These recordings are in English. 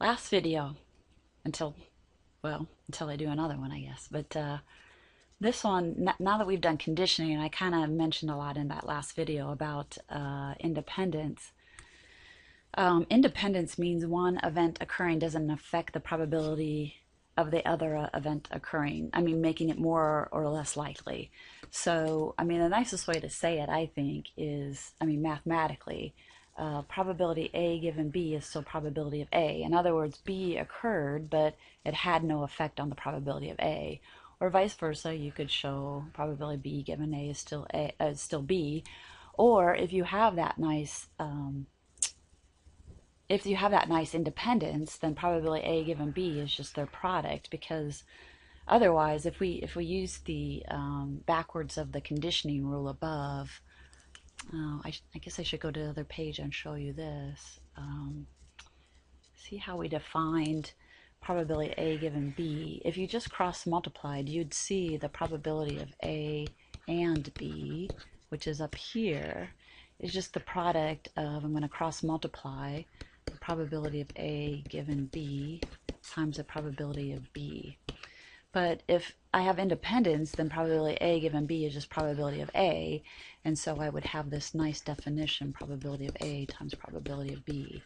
last video until, well, until I do another one, I guess. But this one, now that we've done conditioning, and I kind of mentioned a lot in that last video about independence. Independence means one event occurring doesn't affect the probability of the other event occurring. I mean, making it more or less likely. So, I mean, the nicest way to say it, I think, is, I mean, mathematically, probability A given B is still probability of A. In other words, B occurred, but it had no effect on the probability of A. Or vice versa, you could show probability B given A is still B. Or if you have that nice independence, then probability A given B is just their product, because otherwise, if we use the backwards of the conditioning rule above, I guess I should go to the other page and show you this. See how we defined probability A given B. If you just cross multiplied, you'd see the probability of A and B, which is up here, is just the product of, I'm going to cross multiply the probability of A given B times the probability of B. But if I have independence, then probability A given B is just probability of A, and so I would have this nice definition, probability of A times probability of B.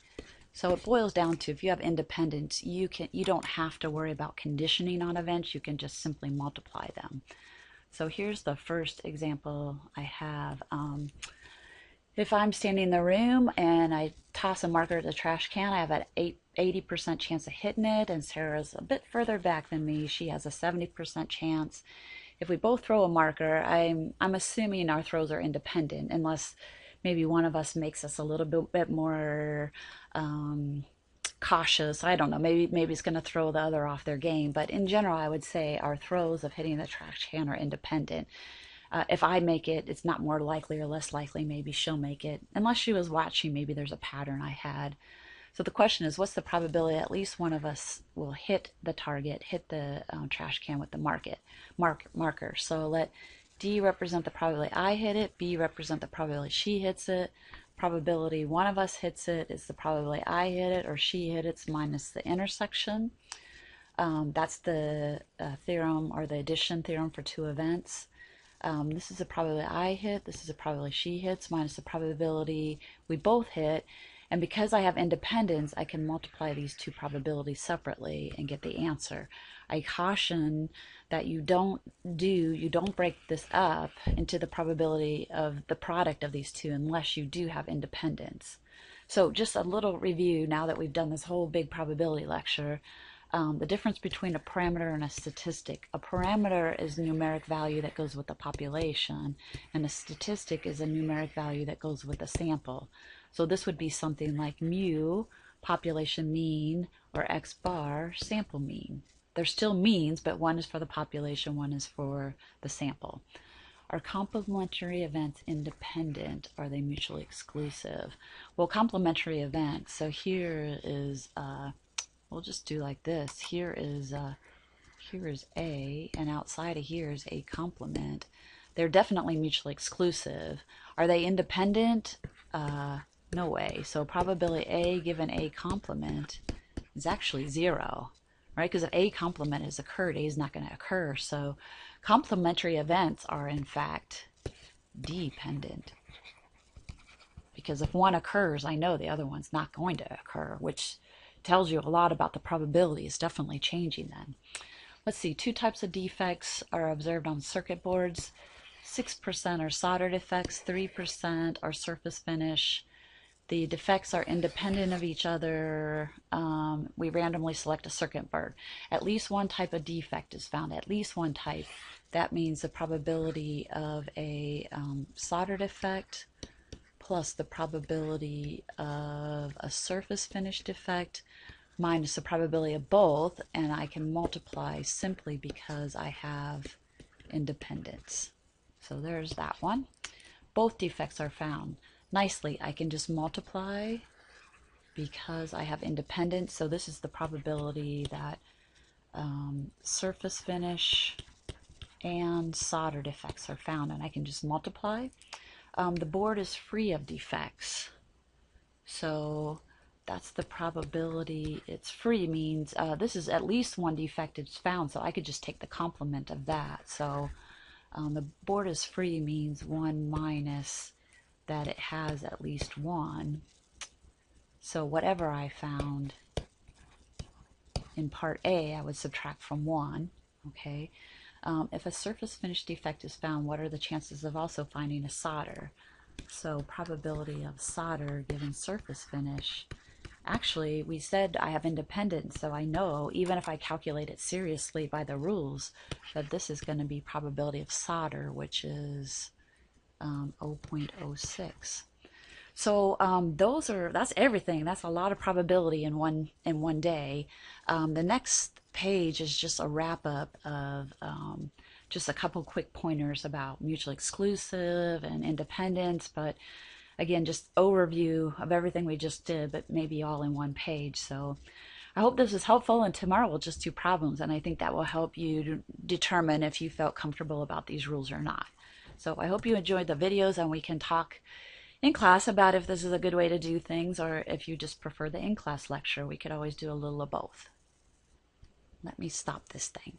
So it boils down to, if you have independence, you don't have to worry about conditioning on events, you can just simply multiply them. So here's the first example I have. If I'm standing in the room and I toss a marker at the trash can, I have an 80% chance of hitting it, and Sarah's a bit further back than me. She has a 70% chance. If we both throw a marker, I'm assuming our throws are independent, unless maybe one of us makes us a little bit more cautious. I don't know. Maybe it's going to throw the other off their game. But in general, I would say our throws of hitting the trash can are independent. If I make it, it's not more likely or less likely. Maybe she'll make it. Unless she was watching, maybe there's a pattern I had. So the question is, what's the probability at least one of us will hit the target, hit the trash can with the marker? So let D represent the probability I hit it, B represent the probability she hits it. Probability one of us hits it is the probability I hit it or she hit it minus the intersection. That's the theorem, or the addition theorem, for two events. This is the probability I hit, this is the probability she hits, minus the probability we both hit. And because I have independence, I can multiply these two probabilities separately and get the answer. I caution that you don't break this up into the probability of the product of these two unless you do have independence. So just a little review now that we've done this whole big probability lecture. The difference between a parameter and a statistic. A parameter is a numeric value that goes with the population, and a statistic is a numeric value that goes with the sample. So this would be something like mu, population mean, or x bar, sample mean. They're still means, but one is for the population, one is for the sample. Are complementary events independent? Are they mutually exclusive? Well, complementary events, so here is, we'll just do like this. Here is A, and outside of here is A complement. They're definitely mutually exclusive. Are they independent? No way. So probability A given A complement is actually 0, right? Because if A complement has occurred, A is not going to occur. So complementary events are in fact dependent. Because if one occurs, I know the other one's not going to occur, which tells you a lot about the probability. It's definitely changing then. Let's see, two types of defects are observed on circuit boards. 6% are solder defects, 3% are surface finish. The defects are independent of each other. We randomly select a circuit board. At least one type of defect is found, at least one type. That means the probability of a solder defect plus the probability of a surface finish defect minus the probability of both, and I can multiply simply because I have independence. So there's that one. Both defects are found. Nicely, I can just multiply because I have independence. So this is the probability that surface finish and solder defects are found, and I can just multiply. The board is free of defects, so that's the probability. It's free means this is at least one defect is found, so I could just take the complement of that. So the board is free means 1 minus that it has at least one. So whatever I found in part A, I would subtract from 1. Okay. If a surface finish defect is found, what are the chances of also finding a solder? So probability of solder given surface finish. Actually, we said I have independence, so I know even if I calculate it seriously by the rules, that this is going to be probability of solder, which is 0.06. So that's everything. That's a lot of probability in one day. The next page is just a wrap up of just a couple quick pointers about mutually exclusive and independence, but again, just overview of everything we just did, but maybe all in one page. So I hope this was helpful, and tomorrow we'll just do problems, and I think that will help you to determine if you felt comfortable about these rules or not. So I hope you enjoyed the videos, and we can talk in class about if this is a good way to do things, or if you just prefer the in-class lecture. We could always do a little of both. Let me stop this thing.